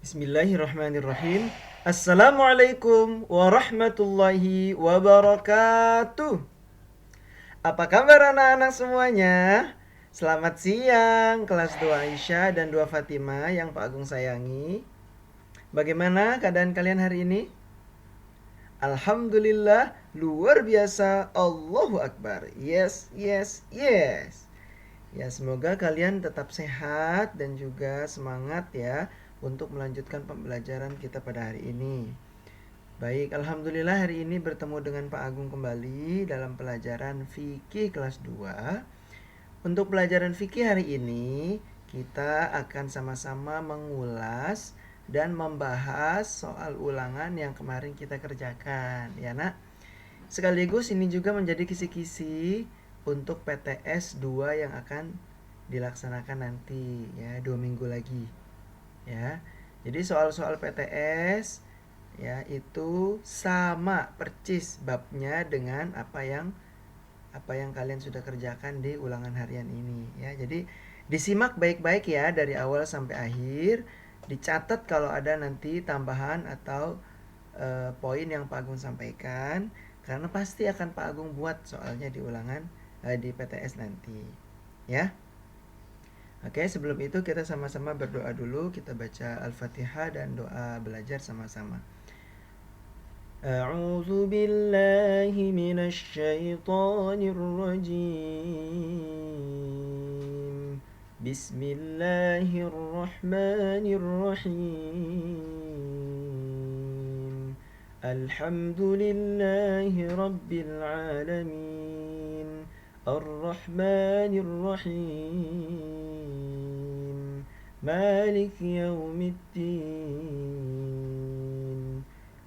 Bismillahirrahmanirrahim. Assalamualaikum warahmatullahi wabarakatuh. Apa kabar anak-anak semuanya? Selamat siang kelas 2 Aisyah dan 2 Fatimah yang Pak Agung sayangi. Bagaimana keadaan kalian hari ini? Alhamdulillah luar biasa. Allahu Akbar. Yes, yes, yes. Ya, semoga kalian tetap sehat dan juga semangat ya untuk melanjutkan pembelajaran kita pada hari ini. Baik, alhamdulillah hari ini bertemu dengan Pak Agung kembali dalam pelajaran fikih kelas 2. Untuk pelajaran fikih hari ini, kita akan sama-sama mengulas dan membahas soal ulangan yang kemarin kita kerjakan, ya Nak. Sekaligus ini juga menjadi kisi-kisi untuk PTS 2 yang akan dilaksanakan nanti ya 2 minggu lagi ya. Jadi soal-soal PTS ya itu sama percis babnya dengan apa yang kalian sudah kerjakan di ulangan harian ini ya. Jadi disimak baik-baik ya dari awal sampai akhir, dicatat kalau ada nanti tambahan atau poin yang Pak Agung sampaikan, karena pasti akan Pak Agung buat soalnya di ulangan di PTS nanti ya. Oke, sebelum itu kita sama-sama berdoa dulu. Kita baca Al-Fatihah dan doa belajar sama-sama. A'udzu billahi minasy syaithanir rajim. Bismillahirrahmanirrahim. Alhamdulillahi rabbil alamin. Ar-Rahmanir Rahim. Malik yaumiddin.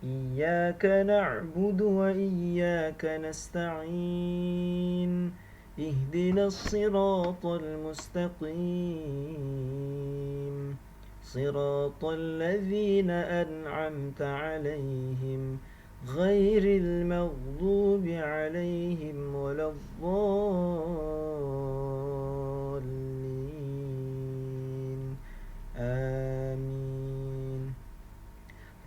Iyyaka na'budu wa iyyaka nasta'in. Ihdinas siratal mustaqim. Siratal ladzina an'amta 'alaihim غير المغضوب عليهم ولا الضالين آمين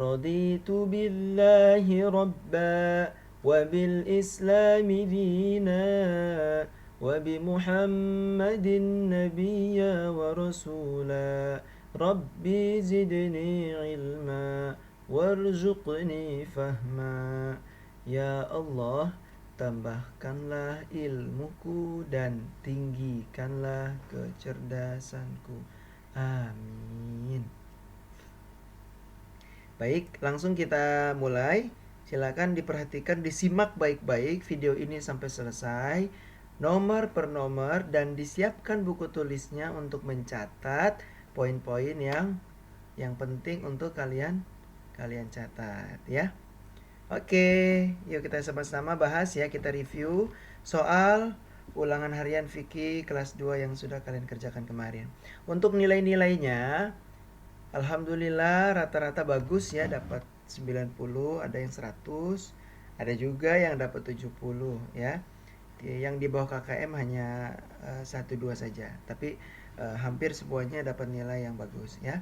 رضيت بالله ربا وبالإسلام دينا وبمحمد نبيا ورسولا ربي زدني علما warzuqni fahma. Ya Allah, tambahkanlah ilmuku dan tinggikanlah kecerdasanku. Amin. Baik, langsung kita mulai. Silakan diperhatikan, disimak baik-baik video ini sampai selesai, nomor per nomor, dan disiapkan buku tulisnya untuk mencatat poin-poin yang penting untuk kalian catat ya. Oke, yuk kita sama-sama bahas ya, kita review soal ulangan harian fikih kelas 2 yang sudah kalian kerjakan kemarin. Untuk nilai-nilainya, alhamdulillah rata-rata bagus ya, dapat 90, ada yang 100, ada juga yang dapat 70 ya. Yang di bawah KKM hanya 1-2 saja, tapi hampir semuanya dapat nilai yang bagus ya.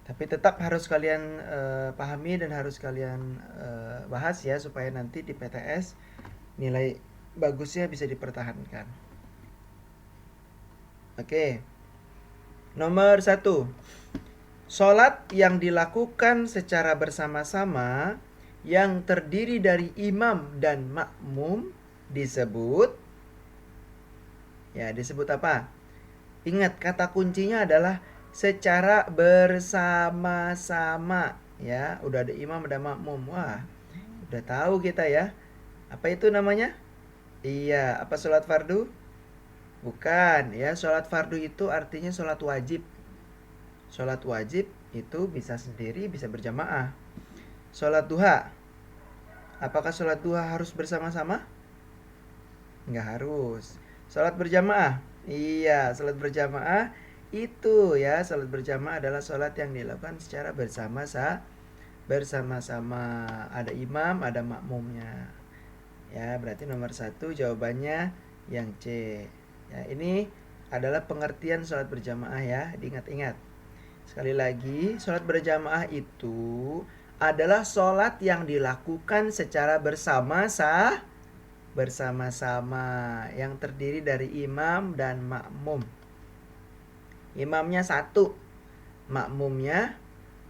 Tapi tetap harus kalian pahami dan harus kalian bahas ya, supaya nanti di PTS nilai bagusnya bisa dipertahankan. Oke. Nomor 1. Sholat yang dilakukan secara bersama-sama yang terdiri dari imam dan makmum disebut apa? Ingat, kata kuncinya adalah secara bersama-sama ya. Udah ada imam, ada makmum. Wah, udah tahu kita ya. Apa itu namanya? Iya, apa sholat fardu? Bukan ya, sholat fardu itu artinya sholat wajib. Sholat wajib itu bisa sendiri, bisa berjamaah. Sholat duha, apakah sholat duha harus bersama-sama? Enggak harus. Sholat berjamaah, iya, sholat berjamaah itu ya, salat berjamaah adalah salat yang dilakukan secara bersama-sama. Ada imam, ada makmumnya. Ya, berarti nomor 1 jawabannya yang C. Ya, ini adalah pengertian salat berjamaah ya, diingat-ingat. Sekali lagi, sholat berjamaah itu adalah sholat yang dilakukan secara bersama-sama yang terdiri dari imam dan makmum. Imamnya satu, makmumnya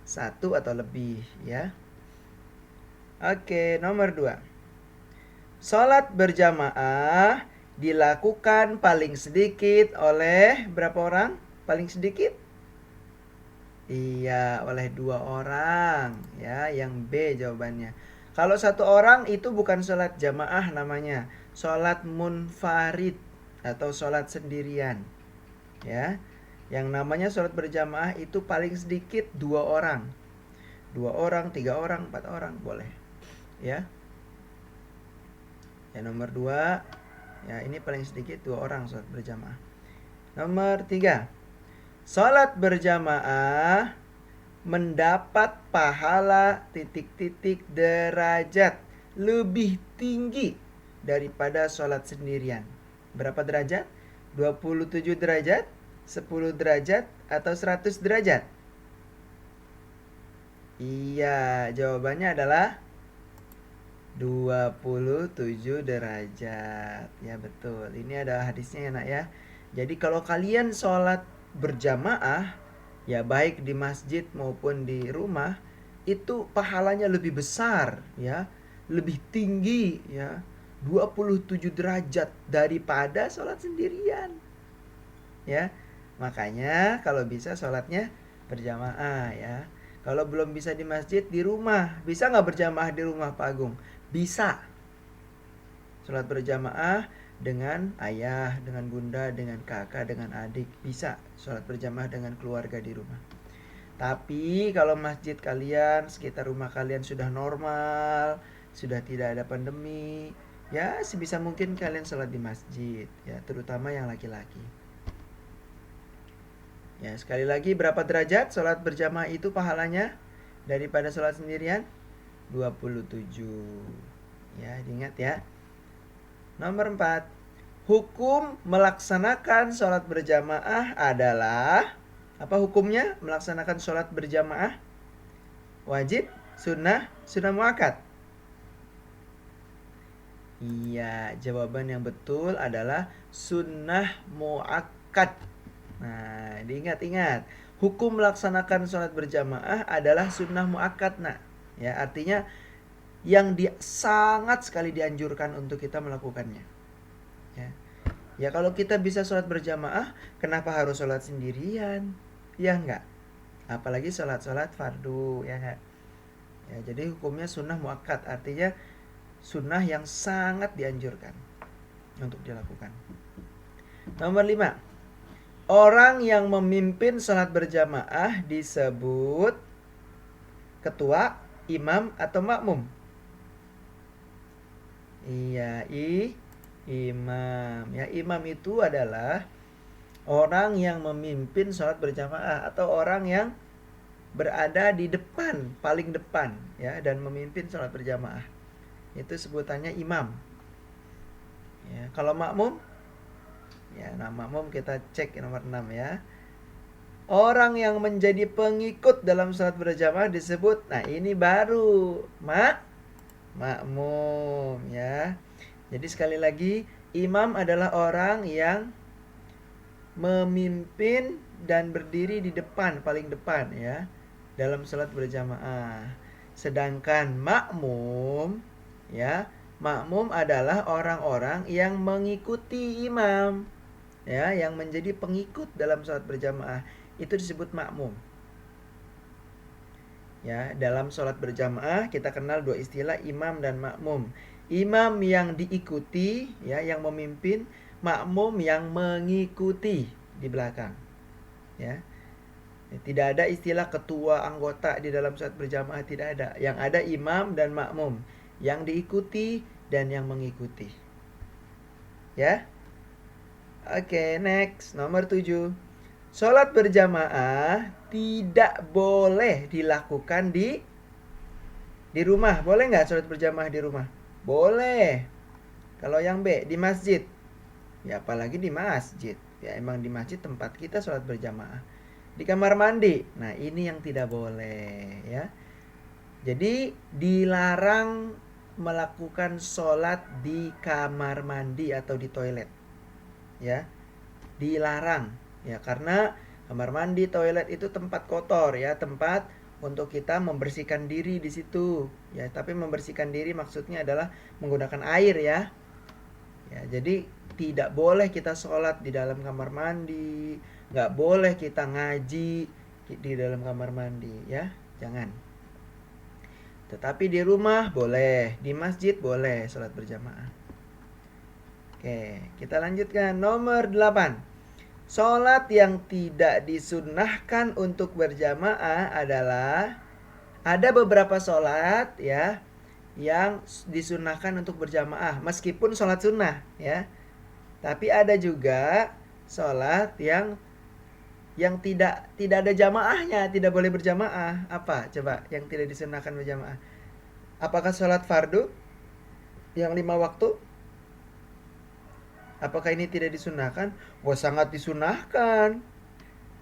satu atau lebih, ya. Oke, nomor 2. Sholat berjamaah dilakukan paling sedikit oleh berapa orang? Paling sedikit? Iya, oleh 2 orang, ya. Yang B jawabannya. Kalau 1 orang itu bukan sholat jamaah namanya, sholat munfarid atau sholat sendirian, ya. Yang namanya sholat berjamaah itu paling sedikit 2 orang. 2 orang, 3 orang, 4 orang boleh, ya. Yang nomor 2, ya ini paling sedikit 2 orang sholat berjamaah. Nomor 3, sholat berjamaah mendapat pahala titik-titik derajat lebih tinggi daripada sholat sendirian. Berapa derajat? 27 derajat, 10 derajat, atau 100 derajat? Iya, jawabannya adalah 27 derajat. Ya betul. Ini ada hadisnya ya nak ya. Jadi kalau kalian sholat berjamaah, ya baik di masjid maupun di rumah, itu pahalanya lebih besar ya, lebih tinggi ya, 27 derajat daripada sholat sendirian. Ya. Makanya kalau bisa sholatnya berjamaah ya. Kalau belum bisa di masjid, di rumah. Bisa nggak berjamaah di rumah Pak Agung? Bisa. Sholat berjamaah dengan ayah, dengan bunda, dengan kakak, dengan adik. Bisa sholat berjamaah dengan keluarga di rumah. Tapi kalau masjid kalian, sekitar rumah kalian sudah normal, sudah tidak ada pandemi, ya sebisa mungkin kalian sholat di masjid, ya terutama yang laki-laki. Ya sekali lagi, berapa derajat sholat berjamaah itu pahalanya daripada sholat sendirian? 27. Ya, diingat ya. Nomor 4. Hukum melaksanakan sholat berjamaah adalah, apa hukumnya melaksanakan sholat berjamaah? Wajib, sunnah, sunnah muakkad? Iya, jawaban yang betul adalah sunnah muakkad. Nah, diingat-ingat. Hukum melaksanakan sholat berjamaah adalah sunnah muakkad, nak. Ya, artinya yang sangat sekali dianjurkan untuk kita melakukannya. Ya. Ya kalau kita bisa sholat berjamaah, kenapa harus sholat sendirian? Ya enggak. Apalagi sholat-sholat fardu, ya enggak. Ya, jadi hukumnya sunnah muakkad, artinya sunnah yang sangat dianjurkan untuk dilakukan. Nomor 5. Orang yang memimpin sholat berjamaah disebut ketua, imam, atau makmum? Iya, imam. Ya, imam itu adalah orang yang memimpin sholat berjamaah atau orang yang berada di depan, paling depan, ya, dan memimpin sholat berjamaah. Itu sebutannya imam. Ya, kalau makmum, ya, nah makmum kita cek nomor 6 ya. Orang yang menjadi pengikut dalam sholat berjamaah disebut, nah ini baru makmum ya. Jadi sekali lagi, imam adalah orang yang memimpin dan berdiri di depan, paling depan ya, dalam sholat berjamaah. Sedangkan makmum ya, makmum adalah orang-orang yang mengikuti imam ya, yang menjadi pengikut dalam sholat berjamaah. Itu disebut makmum. Ya, dalam sholat berjamaah kita kenal 2 istilah, imam dan makmum. Imam yang diikuti, ya, yang memimpin, makmum yang mengikuti di belakang. Ya. Tidak ada istilah ketua anggota di dalam sholat berjamaah, tidak ada. Yang ada imam dan makmum, yang diikuti dan yang mengikuti. Ya. Oke, next, nomor 7. Sholat berjamaah tidak boleh dilakukan di rumah. Boleh nggak sholat berjamaah di rumah? Boleh. Kalau yang B, di masjid. Ya apalagi di masjid. Ya emang di masjid tempat kita sholat berjamaah. di kamar mandi. Nah, ini yang tidak boleh ya. Jadi dilarang melakukan sholat di kamar mandi atau di toilet ya, dilarang ya, karena kamar mandi, toilet itu tempat kotor ya, tempat untuk kita membersihkan diri di situ ya. Tapi membersihkan diri maksudnya adalah menggunakan air ya. Ya, jadi tidak boleh kita sholat di dalam kamar mandi, nggak boleh kita ngaji di dalam kamar mandi ya, jangan. Tetapi di rumah boleh, di masjid boleh sholat berjamaah. Oke, kita lanjutkan. Nomor 8. Sholat yang tidak disunnahkan untuk berjamaah adalah, ada beberapa sholat ya yang disunnahkan untuk berjamaah meskipun sholat sunnah ya. Tapi ada juga sholat yang tidak ada jamaahnya, tidak boleh berjamaah. Apa coba yang tidak disunnahkan berjamaah? Apakah sholat fardu yang 5 waktu? Apakah ini tidak disunnahkan? Wah, sangat disunnahkan.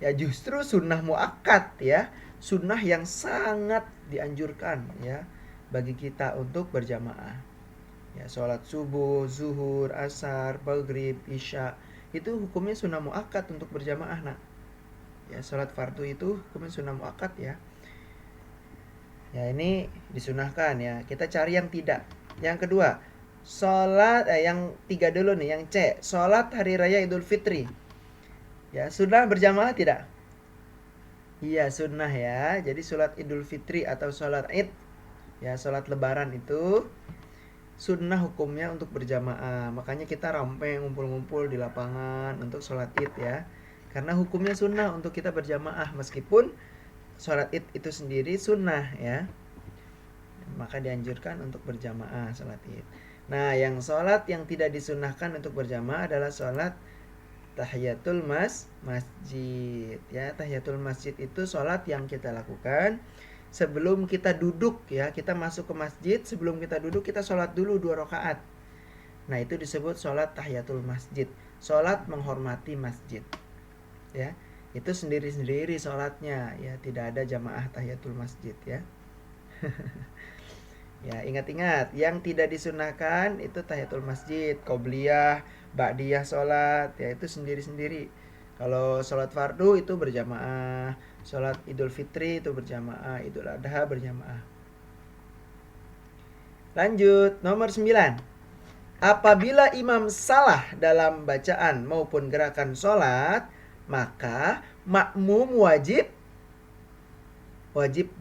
Ya, justru sunnah muakkad ya, sunnah yang sangat dianjurkan ya bagi kita untuk berjamaah. Ya, sholat subuh, zuhur, asar, maghrib, isya itu hukumnya sunnah muakkad untuk berjamaah nak. Ya, sholat fardu itu hukumnya sunnah muakkad ya. Ya, ini disunahkan ya. Kita cari yang tidak. Yang kedua, sholat yang 3 dulu nih, yang C, sholat hari raya Idul Fitri. Ya, sunnah berjamaah tidak? Iya, sunnah ya. Jadi sholat Idul Fitri atau sholat Id, ya sholat lebaran itu sunnah hukumnya untuk berjamaah. Makanya kita ramai ngumpul-ngumpul di lapangan untuk sholat Id ya. Karena hukumnya sunnah untuk kita berjamaah meskipun sholat Id itu sendiri sunnah ya. Maka dianjurkan untuk berjamaah sholat Id. Nah, yang sholat yang tidak disunnahkan untuk berjamaah adalah sholat tahiyatul masjid ya. Tahiyatul masjid itu sholat yang kita lakukan sebelum kita duduk ya. Kita masuk ke masjid, sebelum kita duduk kita sholat dulu 2 rakaat. Nah, itu disebut sholat tahiyatul masjid, sholat menghormati masjid ya. Itu sendiri-sendiri sholatnya ya, tidak ada jamaah tahiyatul masjid ya. Ya, ingat-ingat, yang tidak disunahkan itu tahiyatul masjid, qobliyah, ba'diyah sholat, ya itu sendiri-sendiri. Kalau sholat fardu itu berjamaah, sholat Idul Fitri itu berjamaah, Idul Adha berjamaah. Lanjut, nomor 9. Apabila imam salah dalam bacaan maupun gerakan sholat, maka makmum wajib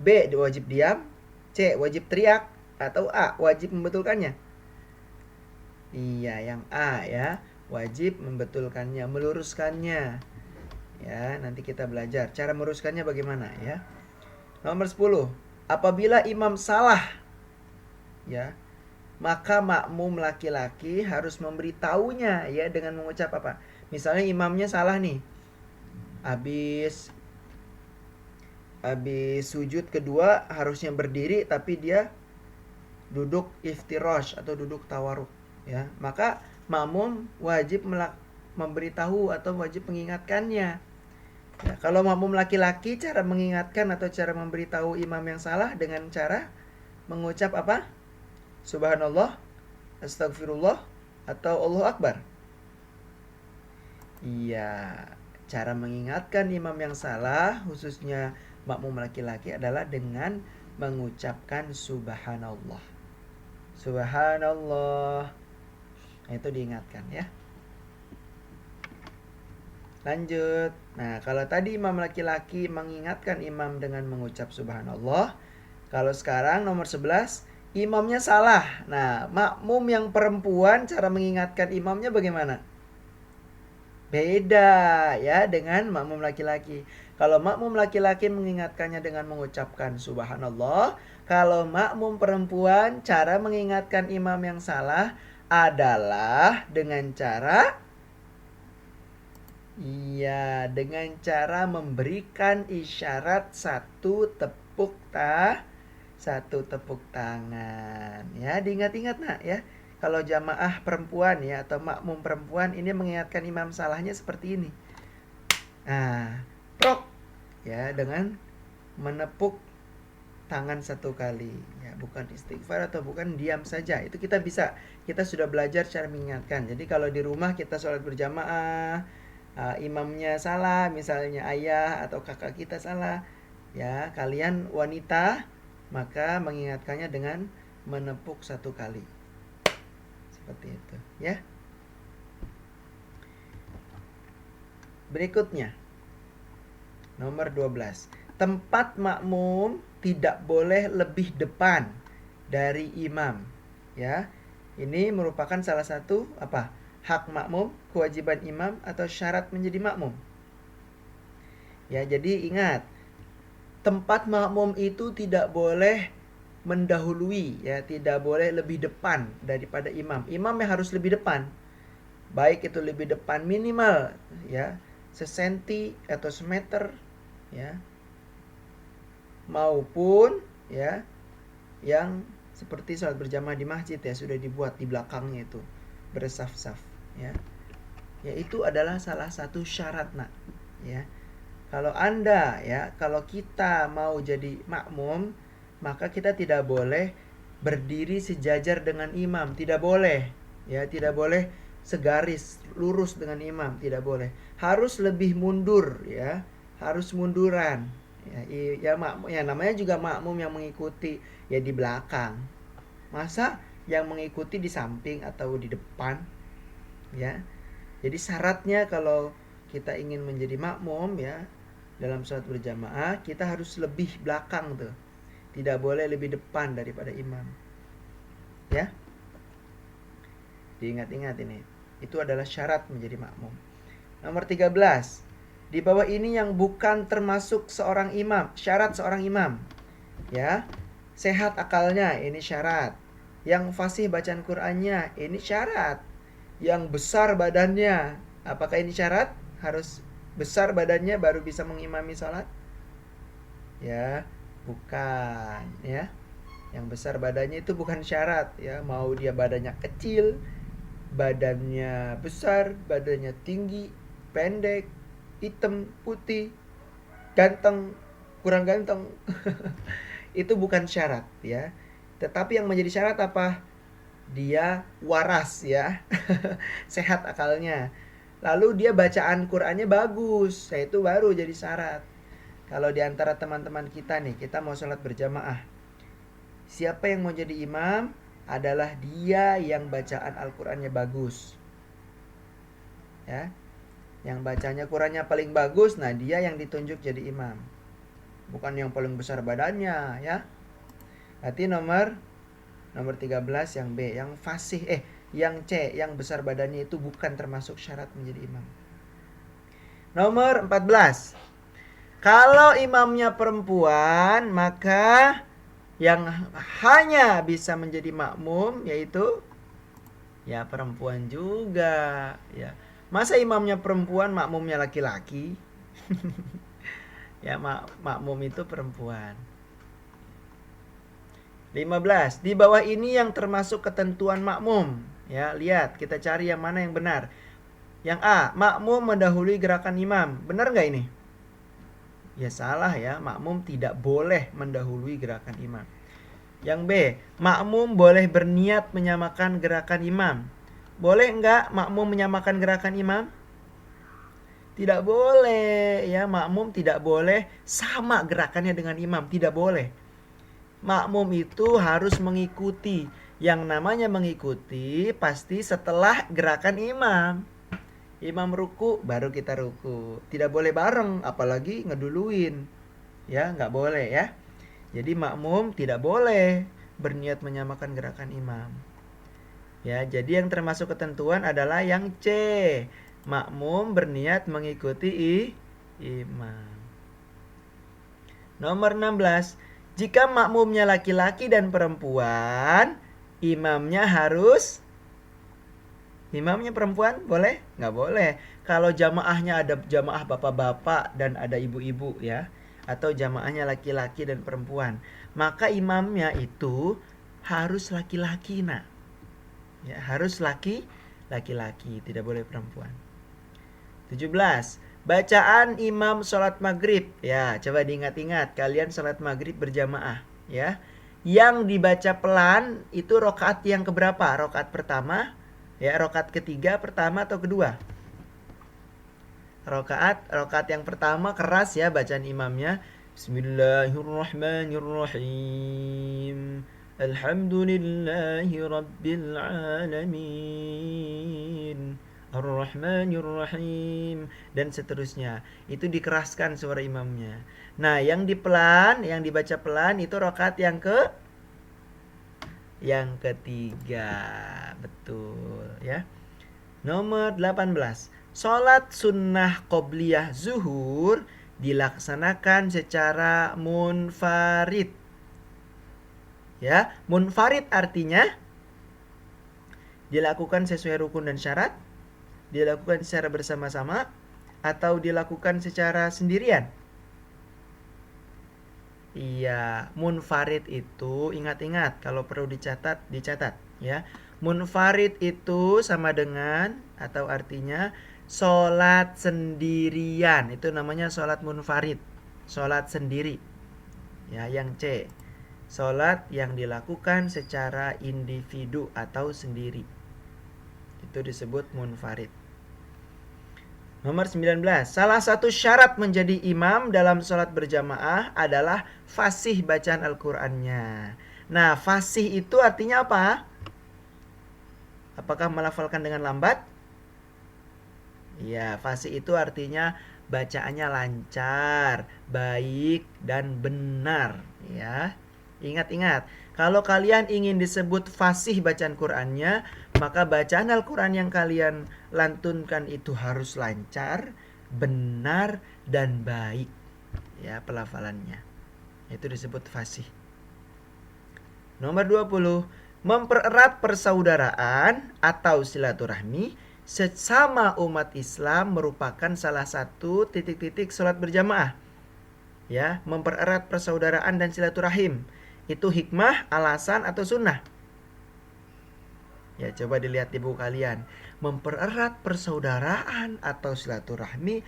B, wajib diam, C, wajib teriak, atau A, wajib membetulkannya. Iya, yang A ya, wajib membetulkannya, meluruskannya. Ya, nanti kita belajar cara meluruskannya bagaimana ya. Nomor 10. Apabila imam salah ya, maka makmum laki-laki harus memberitahunya ya dengan mengucap apa? Misalnya imamnya salah nih. Habis sujud kedua harusnya berdiri tapi dia duduk iftirash atau duduk tawaruk ya, maka makmum wajib memberitahu atau wajib mengingatkannya ya. Kalau makmum laki-laki, cara mengingatkan atau cara memberitahu imam yang salah dengan cara mengucap apa? Subhanallah, astagfirullah, atau Allahu Akbar. Iya, cara mengingatkan imam yang salah khususnya makmum laki-laki adalah dengan mengucapkan subhanallah. Subhanallah. Nah, itu diingatkan ya. Lanjut. Nah, kalau tadi imam laki-laki mengingatkan imam dengan mengucap subhanallah. Kalau sekarang nomor 11, imamnya salah. Nah, makmum yang perempuan cara mengingatkan imamnya bagaimana? Beda ya dengan makmum laki-laki. Kalau makmum laki-laki mengingatkannya dengan mengucapkan subhanallah. Kalau makmum perempuan cara mengingatkan imam yang salah adalah dengan cara memberikan isyarat satu tepuk tangan. Ya, diingat-ingat nak ya. Kalau jamaah perempuan ya atau makmum perempuan ini mengingatkan imam salahnya seperti ini. Nah, prok. ya, dengan menepuk tangan 1 kali, ya, bukan istighfar atau bukan diam saja. Itu kita sudah belajar cara mengingatkan. Jadi kalau di rumah kita sholat berjamaah, imamnya salah, misalnya ayah atau kakak kita salah, ya, kalian wanita maka mengingatkannya dengan menepuk 1 kali. Seperti itu, ya. Berikutnya, nomor 12. Tempat makmum tidak boleh lebih depan dari imam, ya. Ini merupakan salah satu hak makmum, kewajiban imam atau syarat menjadi makmum. Ya, jadi ingat, tempat makmum itu tidak boleh mendahului, ya, tidak boleh lebih depan daripada imam. Imam yang harus lebih depan. Baik itu lebih depan minimal, ya, sesenti atau semeter, ya, maupun, ya, yang seperti sholat berjamaah di masjid, ya, sudah dibuat di belakangnya itu bersaf-saf, ya. Itu adalah salah satu syarat, nak, ya. Kalau kalau kita mau jadi makmum, maka kita tidak boleh berdiri sejajar dengan imam, tidak boleh, ya, tidak boleh segaris lurus dengan imam, tidak boleh. Harus lebih mundur, ya, harus munduran, ya, makmum, ya, namanya juga makmum yang mengikuti, ya, di belakang. Masa yang mengikuti di samping atau di depan, ya. Jadi syaratnya kalau kita ingin menjadi makmum, ya, dalam sholat berjamaah, kita harus lebih belakang tuh. Tidak boleh lebih depan daripada imam, ya. Diingat-ingat ini. Itu adalah syarat menjadi makmum. Nomor 13. Di bawah ini yang bukan termasuk seorang imam, syarat seorang imam, ya. Sehat akalnya, ini syarat. Yang fasih bacaan Qur'annya, ini syarat. Yang besar badannya, apakah ini syarat? Harus besar badannya baru bisa mengimami salat? Ya, bukan, ya. Yang besar badannya itu bukan syarat, ya. Mau dia badannya kecil, badannya besar, badannya tinggi, pendek, hitam, putih, ganteng, kurang ganteng, itu bukan syarat, ya. Tetapi yang menjadi syarat apa? Dia waras, ya. Sehat akalnya. Lalu dia bacaan Qur'annya bagus, itu baru jadi syarat. Kalau di antara teman-teman kita nih, kita mau sholat berjamaah, siapa yang mau jadi imam? Adalah dia yang bacaan Al-Qur'annya bagus, ya. Yang bacanya Qur'annya paling bagus, nah dia yang ditunjuk jadi imam, bukan yang paling besar badannya, ya. Berarti nomor 13 yang B, yang fasih, yang C, yang besar badannya itu bukan termasuk syarat menjadi imam. Nomor 14. Kalau imamnya perempuan, maka yang hanya bisa menjadi makmum yaitu, ya, perempuan juga, ya. Masa imamnya perempuan, makmumnya laki-laki? Ya, makmum itu perempuan. 15. Di bawah ini yang termasuk ketentuan makmum, ya. Lihat, kita cari yang mana yang benar. Yang A, makmum mendahului gerakan imam. Benar nggak ini? Ya, salah, ya. Makmum tidak boleh mendahului gerakan imam. Yang B, makmum boleh berniat menyamakan gerakan imam. Boleh nggak makmum menyamakan gerakan imam? Tidak boleh, ya. Makmum tidak boleh sama gerakannya dengan imam, tidak boleh. Makmum itu harus mengikuti. Yang namanya mengikuti pasti setelah gerakan imam. Imam ruku, baru kita ruku. Tidak boleh bareng, apalagi ngeduluin, ya, nggak boleh, ya. Jadi makmum tidak boleh berniat menyamakan gerakan imam, ya. Jadi yang termasuk ketentuan adalah yang C, makmum berniat mengikuti imam. Nomor 16. Jika makmumnya laki-laki dan perempuan, imamnya perempuan, boleh? Nggak boleh. Kalau jamaahnya ada jamaah bapak-bapak dan ada ibu-ibu, ya, atau jamaahnya laki-laki dan perempuan, maka imamnya itu harus laki-laki, nak, ya, harus laki-laki, tidak boleh perempuan. 17. Bacaan imam sholat maghrib. Ya, coba diingat-ingat. Kalian sholat maghrib berjamaah. Ya. Yang dibaca pelan itu rokaat yang keberapa? Rokaat pertama? Ya, rokaat ketiga, pertama atau kedua? Rokaat yang pertama keras ya bacaan imamnya. Bismillahirrahmanirrahim. Alhamdulillahi rabbil alamin. Ar-Rahmanir-Rahim dan seterusnya. Itu dikeraskan suara imamnya. Nah, yang dibaca pelan itu rakaat yang ketiga. Betul ya. Nomor 18. Salat sunnah qobliyah zuhur dilaksanakan secara munfarid. Ya, munfarid artinya dilakukan sesuai rukun dan syarat, dilakukan secara bersama-sama, atau dilakukan secara sendirian. Iya, munfarid itu ingat-ingat kalau perlu dicatat ya. Munfarid itu sama dengan atau artinya sholat sendirian. Itu namanya sholat munfarid. Sholat sendiri. Ya, yang C. Sholat yang dilakukan secara individu atau sendiri. Itu disebut munfarid. Nomor 19. Salah satu syarat menjadi imam dalam sholat berjamaah adalah fasih bacaan Al-Qur'annya. Nah, fasih itu artinya apa? Apakah melafalkan dengan lambat? Ya, fasih itu artinya bacaannya lancar, baik, dan benar. Ya, ingat-ingat. Kalau kalian ingin disebut fasih bacaan Qur'annya, maka bacaan Al-Quran yang kalian lantunkan itu harus lancar, benar, dan baik. Ya, pelafalannya. Itu disebut fasih. Nomor 20. Mempererat persaudaraan atau silaturahmi sesama umat Islam merupakan salah satu titik-titik sholat berjamaah. Ya, mempererat persaudaraan dan silaturahim. Itu hikmah, alasan, atau sunnah? Ya, coba dilihat di buku kalian. Mempererat persaudaraan atau silaturahmi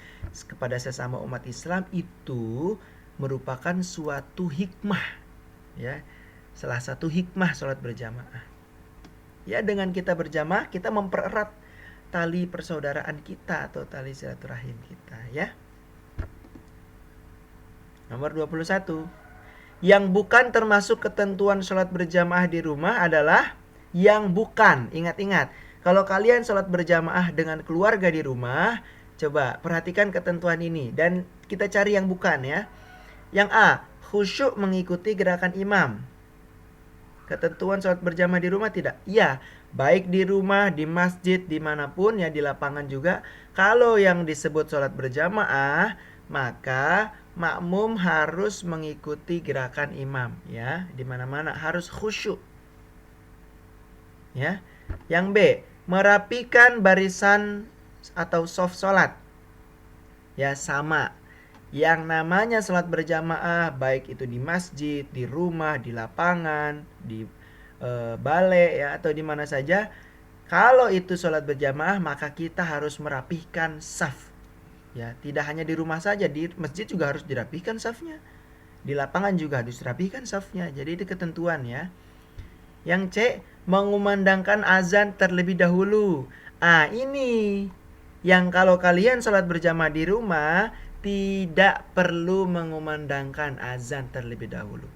kepada sesama umat Islam itu merupakan suatu hikmah. Ya, salah satu hikmah sholat berjamaah. Ya, dengan kita berjamaah kita mempererat tali persaudaraan kita atau tali silaturahim kita, ya. Nomor 21. Yang bukan termasuk ketentuan sholat berjamaah di rumah adalah yang bukan. Ingat-ingat, kalau kalian sholat berjamaah dengan keluarga di rumah, coba perhatikan ketentuan ini dan kita cari yang bukan ya. Yang A, khusyuk mengikuti gerakan imam. Ketentuan sholat berjamaah di rumah tidak? Iya, baik di rumah, di masjid, dimanapun ya, di lapangan juga. Kalau yang disebut sholat berjamaah, maka makmum harus mengikuti gerakan imam ya, di mana-mana harus khusyuk. Ya. Yang B, merapikan barisan atau soft sholat. Ya, sama. Yang namanya sholat berjamaah, baik itu di masjid, di rumah, di lapangan, di balai ya, atau di mana saja, kalau itu sholat berjamaah maka kita harus merapihkan saf. Ya, tidak hanya di rumah saja, di masjid juga harus dirapihkan safnya. Di lapangan juga harus dirapihkan safnya. Jadi itu ketentuan ya. Yang C, mengumandangkan azan terlebih dahulu. Ini yang kalau kalian sholat berjamaah di rumah tidak perlu mengumandangkan azan terlebih dahulu.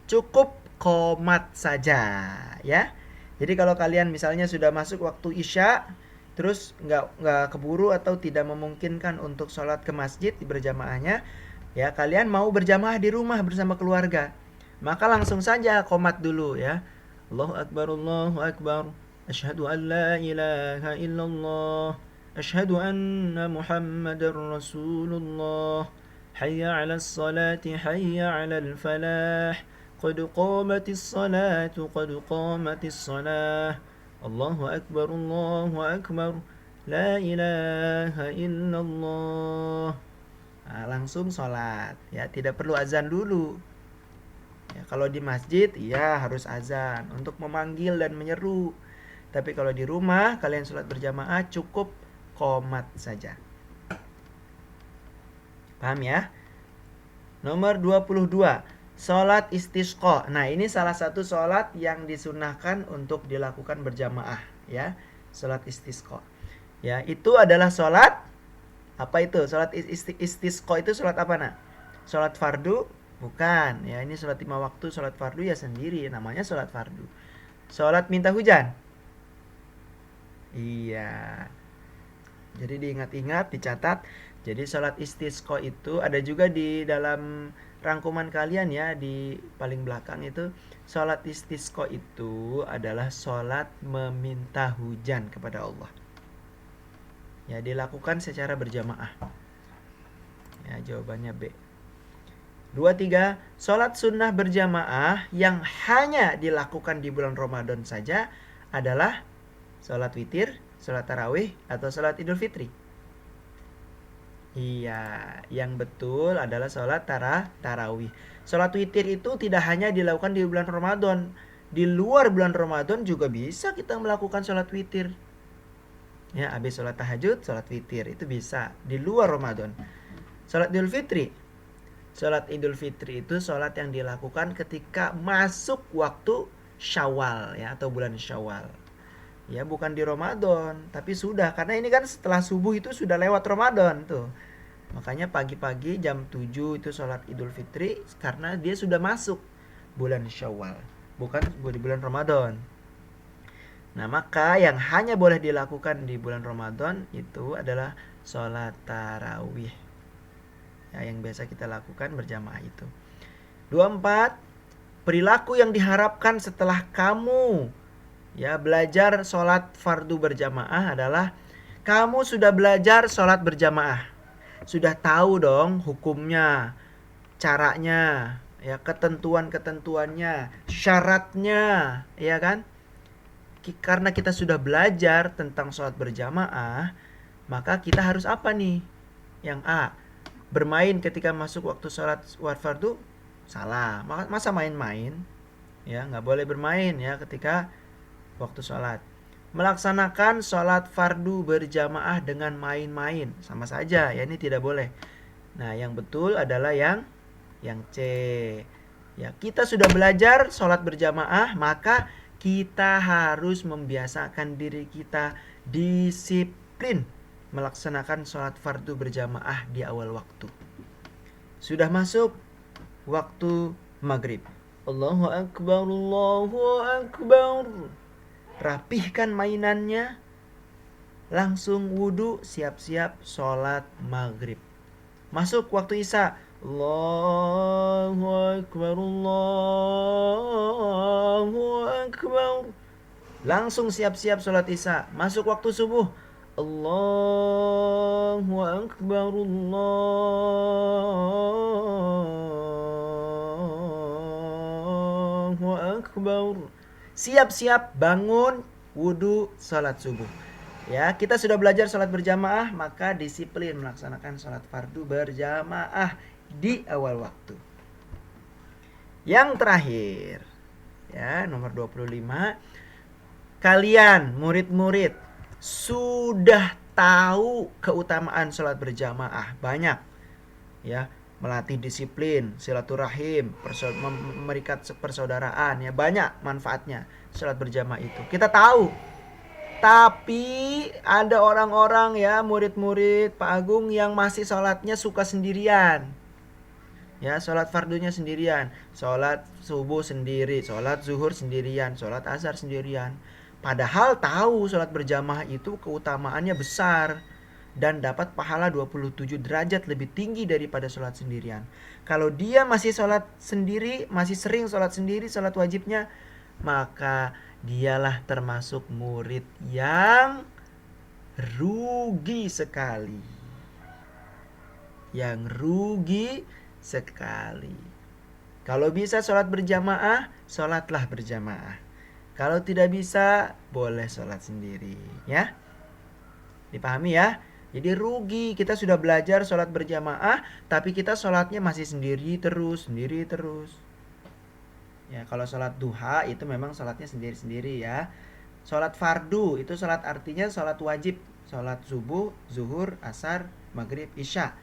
Cukup qomat saja ya. Jadi kalau kalian misalnya sudah masuk waktu Isya, terus nggak keburu atau tidak memungkinkan untuk sholat ke masjid di berjamaahnya, ya kalian mau berjamaah di rumah bersama keluarga, maka langsung saja qomat dulu ya. Allahu Akbar, Allahu Akbar, asyhadu an la ilaha illallah, asyhadu anna Muhammadar Rasulullah, hayya 'alas salati, hayya 'alal falah, qad qamatis salatu, qad qamatis salah, Allahu Akbar, Allahu Akbar, la ilaha illallah. Langsung sholat ya, tidak perlu azan dulu ya. Kalau di masjid ya harus azan untuk memanggil dan menyeru, tapi kalau di rumah kalian sholat berjamaah cukup qomat saja. Paham ya? Nomor 22, sholat istisqa. Nah, ini salah satu sholat yang disunahkan untuk dilakukan berjamaah ya. Sholat istisqa. Ya, itu adalah sholat apa itu? Sholat istisqa itu sholat apa, nak? Sholat fardu? Bukan. Ya, ini sholat 5 waktu, sholat fardu ya sendiri, namanya sholat fardu. Sholat minta hujan? Iya. Jadi diingat-ingat, dicatat. Jadi sholat istisqa itu ada juga di dalam rangkuman kalian ya, di paling belakang itu. Sholat istisqa itu adalah sholat meminta hujan kepada Allah. Ya, dilakukan secara berjamaah. Ya, jawabannya B. 23, sholat sunnah berjamaah yang hanya dilakukan di bulan Ramadan saja adalah sholat witir, sholat tarawih, atau sholat idul fitri. Iya, yang betul adalah sholat tarawih. Sholat witir itu tidak hanya dilakukan di bulan Ramadan. Di luar bulan Ramadan juga bisa kita melakukan sholat witir. Ya, habis sholat tahajud, sholat witir. Itu bisa di luar Ramadan. Sholat idul fitri. Sholat idul fitri itu sholat yang dilakukan ketika masuk waktu Syawal ya, atau bulan Syawal. Ya, bukan di Ramadan, tapi sudah, karena ini kan setelah subuh itu sudah lewat Ramadan tuh. Makanya pagi-pagi jam 7 itu sholat idul fitri, karena dia sudah masuk bulan Syawal, bukan di bulan Ramadan. Nah, maka yang hanya boleh dilakukan di bulan Ramadan itu adalah sholat tarawih ya, yang biasa kita lakukan berjamaah itu. 24, perilaku yang diharapkan setelah kamu ya belajar sholat fardu berjamaah adalah kamu sudah belajar sholat berjamaah, sudah tahu dong hukumnya, caranya, ya, ketentuan-ketentuannya, syaratnya, ya kan? Karena kita sudah belajar tentang sholat berjamaah, maka kita harus apa nih? Yang A, bermain ketika masuk waktu sholat fardu? Salah, masa main-main? Ya, nggak boleh bermain ya ketika waktu sholat. Melaksanakan sholat fardu berjamaah dengan main-main, sama saja ya, ini tidak boleh. Nah, yang betul adalah yang C. Ya, kita sudah belajar sholat berjamaah, maka kita harus membiasakan diri kita disiplin melaksanakan sholat fardu berjamaah di awal waktu. Sudah masuk waktu maghrib, Allahu Akbar, Allahu Akbar. Rapihkan mainannya, langsung wudhu, siap-siap sholat maghrib. Masuk waktu isya, Allahu Akbar, Allahu Akbar. Langsung siap-siap sholat isya. Masuk waktu subuh, Allahu Akbar, Allahu Akbar. Siap-siap bangun, wudhu, sholat subuh. Ya, kita sudah belajar sholat berjamaah, maka disiplin melaksanakan sholat fardu berjamaah di awal waktu. Yang terakhir, ya, nomor 25. Kalian murid-murid sudah tahu keutamaan sholat berjamaah banyak, ya, melatih disiplin, silaturahim, merikat persaudaraan, ya, banyak manfaatnya sholat berjamaah itu. Kita tahu. Tapi ada orang-orang ya, murid-murid Pak Agung yang masih sholatnya suka sendirian. Ya, sholat fardunya sendirian, sholat subuh sendiri, sholat zuhur sendirian, sholat asar sendirian. Padahal tahu sholat berjamaah itu keutamaannya besar dan dapat pahala 27 derajat lebih tinggi daripada sholat sendirian. Kalau dia masih sholat sendiri, masih sering sholat sendiri, sholat wajibnya, maka dialah termasuk murid yang rugi sekali. Yang rugi sekali. Kalau bisa sholat berjamaah, sholatlah berjamaah. Kalau tidak bisa, boleh sholat sendiri, ya. Dipahami ya? Jadi rugi, kita sudah belajar sholat berjamaah, tapi kita sholatnya masih sendiri terus. Ya, kalau sholat duha itu memang sholatnya sendiri-sendiri ya. Sholat fardu itu sholat artinya sholat wajib, sholat subuh, zuhur, asar, maghrib, isya.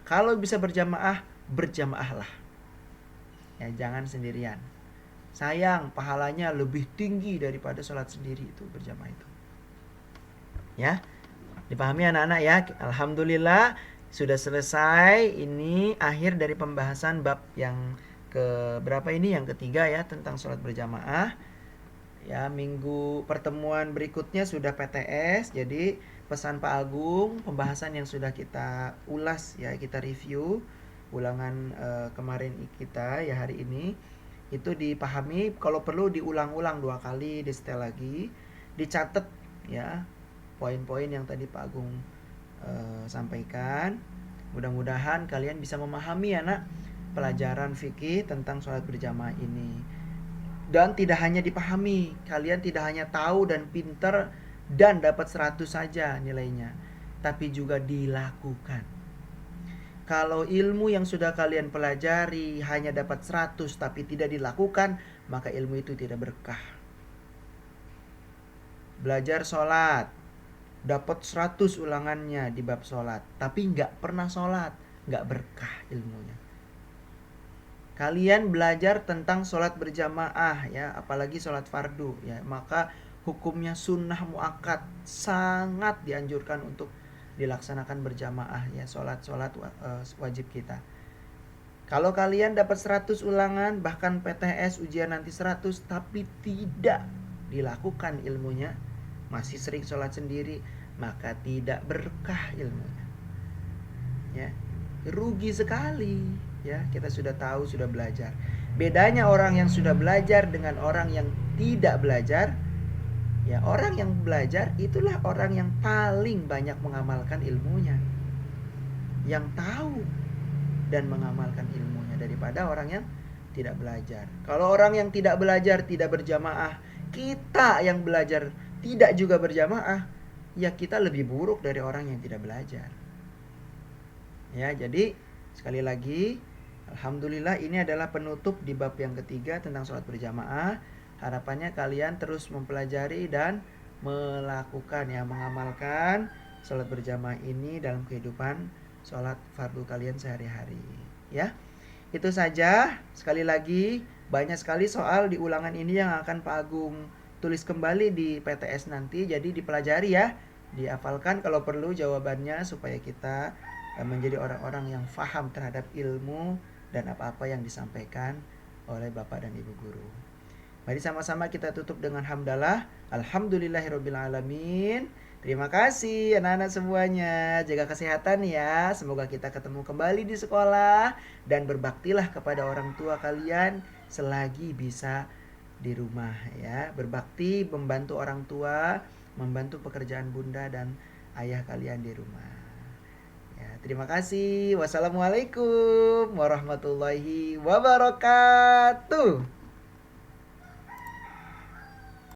Kalau bisa berjamaah, berjamaahlah. Ya, jangan sendirian. Sayang, pahalanya lebih tinggi daripada sholat sendiri itu, berjamaah itu. Ya, dipahami anak-anak ya. Alhamdulillah sudah selesai. Ini akhir dari pembahasan bab yang ke berapa ini? Yang ketiga ya, tentang sholat berjamaah. Ya, minggu pertemuan berikutnya sudah PTS. Jadi pesan Pak Agung, pembahasan yang sudah kita ulas ya, kita review ulangan kemarin kita ya hari ini, itu dipahami, kalau perlu diulang-ulang 2 kali, di setel lagi, dicatat ya poin-poin yang tadi Pak Agung sampaikan. Mudah-mudahan kalian bisa memahami anak pelajaran fikih tentang sholat berjamaah ini. Dan tidak hanya dipahami, kalian tidak hanya tahu dan pinter dan dapat 100 saja nilainya, tapi juga dilakukan. Kalau ilmu yang sudah kalian pelajari hanya dapat 100 tapi tidak dilakukan, maka ilmu itu tidak berkah. Belajar sholat, dapat 100 ulangannya di bab sholat, tapi nggak pernah sholat, nggak berkah ilmunya. Kalian belajar tentang sholat berjamaah ya, apalagi sholat fardu ya, maka hukumnya sunnah muakkad, sangat dianjurkan untuk dilaksanakan berjamaah ya, sholat wajib kita. Kalau kalian dapat 100 ulangan, bahkan PTS ujian nanti 100, tapi tidak dilakukan ilmunya, masih sering sholat sendiri, maka tidak berkah ilmunya ya, rugi sekali ya. Kita sudah tahu, sudah belajar. Bedanya orang yang sudah belajar dengan orang yang tidak belajar ya, orang yang belajar itulah orang yang paling banyak mengamalkan ilmunya, yang tahu dan mengamalkan ilmunya, daripada orang yang tidak belajar. Kalau orang yang tidak belajar, tidak berjamaah, kita yang belajar tidak juga berjamaah, ya kita lebih buruk dari orang yang tidak belajar. Ya, jadi sekali lagi, alhamdulillah ini adalah penutup di bab yang ketiga tentang sholat berjamaah. Harapannya kalian terus mempelajari dan melakukan ya, mengamalkan sholat berjamaah ini dalam kehidupan sholat fardu kalian sehari-hari ya. Itu saja. Sekali lagi, banyak sekali soal di ulangan ini yang akan Pak Agung tulis kembali di PTS nanti. Jadi dipelajari ya, dihafalkan kalau perlu jawabannya, supaya kita menjadi orang-orang yang faham terhadap ilmu dan apa-apa yang disampaikan oleh Bapak dan Ibu guru. Mari sama-sama kita tutup dengan hamdalah. Alhamdulillahirrabbilalamin. Terima kasih anak-anak semuanya. Jaga kesehatan ya. Semoga kita ketemu kembali di sekolah. Dan berbaktilah kepada orang tua kalian selagi bisa di rumah ya. Berbakti, membantu orang tua, membantu pekerjaan bunda dan ayah kalian di rumah ya. Terima kasih. Wassalamualaikum warahmatullahi wabarakatuh.